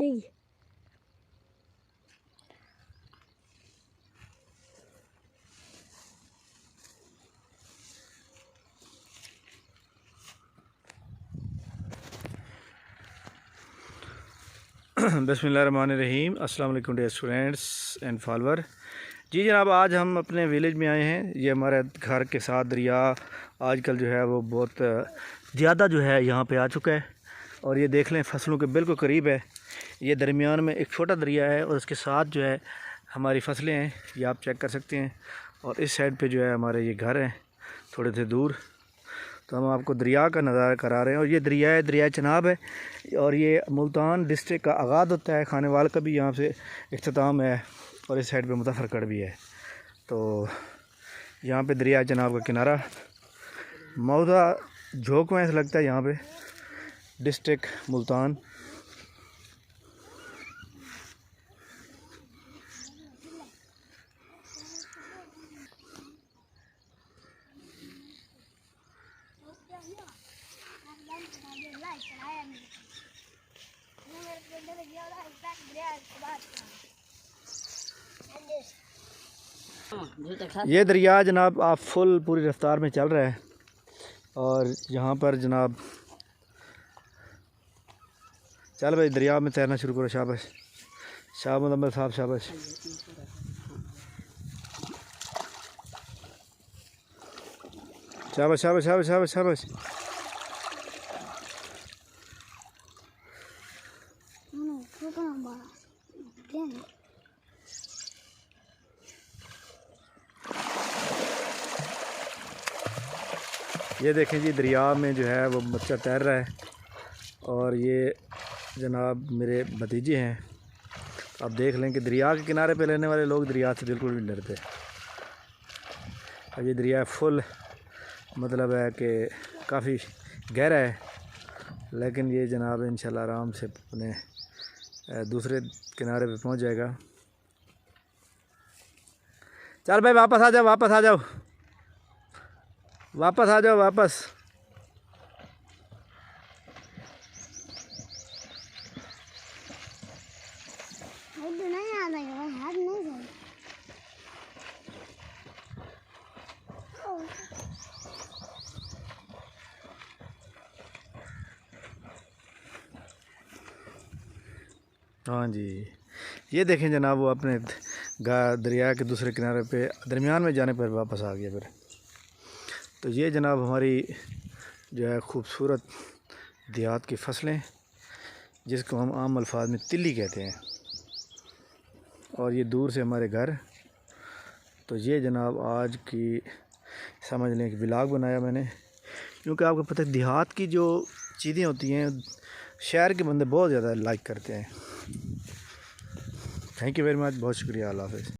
पड़ेगी। बिस्मिल्लाहिर्रहमानिर्रहीम। अस्सलाम वालेकुम डियर स्टूडेंट्स एंड फॉलोअर। जी जनाब, आज हम अपने विलेज में आए हैं। ये हमारे घर के साथ दरिया आजकल जो है वो बहुत ज़्यादा जो है यहाँ पे आ चुका है। और ये देख लें, फसलों के बिल्कुल करीब है। ये दरमियान में एक छोटा दरिया है और उसके साथ जो है हमारी फसलें हैं, ये आप चेक कर सकते हैं। और इस साइड पे जो है हमारे ये घर हैं थोड़े से दूर। तो हम आपको दरिया का नज़ारा करा रहे हैं। और ये दरिया चनाब है और ये मुल्तान डिस्ट्रिक्ट का आगाज़ होता है। खानेवाल का भी यहाँ से इख्तिताम है और इस साइड पे मुज़फ़्फ़रगढ़ भी है। तो यहाँ पे दरिया चनाब का किनारा मौजा झोंक में ऐसा लगता है यहाँ पे, डिस्ट्रिक्ट मुल्तान। ये दरिया जनाब आप फुल पूरी रफ्तार में चल रहा है। और यहाँ पर जनाब चल भाई दरिया में तैरना शुरू करो। शाबाश शाह मुदम्मल साहब, शाबाश। शाबाश शाबाश शाबाश शाबाश शाबाश। ये देखें जी, दरिया में जो है वो बच्चा तैर रहा है। और ये जनाब मेरे भतीजे हैं। आप देख लें कि दरिया के किनारे पे रहने वाले लोग दरिया से बिल्कुल भी नहीं डरते। अब ये दरिया फुल मतलब है कि काफ़ी गहरा है, लेकिन ये जनाब इंशाल्लाह आराम से अपने दूसरे किनारे पे पहुंच जाएगा। चल भाई वापस आ जाओ, वापस आ जाओ, वापस आ जाओ, वापस। हाँ जी, ये देखें जनाब, वो अपने दरिया के दूसरे किनारे पे दरमियान में जाने पर वापस आ गया फिर। तो ये जनाब हमारी जो है खूबसूरत देहात की फसलें, जिसको हम आम अल्फाज में तिल्ली कहते हैं। और ये दूर से हमारे घर। तो ये जनाब आज की समझ लें कि व्लॉग बनाया मैंने, क्योंकि आपको पता है देहात की जो चीज़ें होती हैं शहर के बंदे बहुत ज़्यादा लाइक करते हैं। थैंक यू वेरी मच, बहुत शुक्रिया, अल्लाह हाफ़िज़।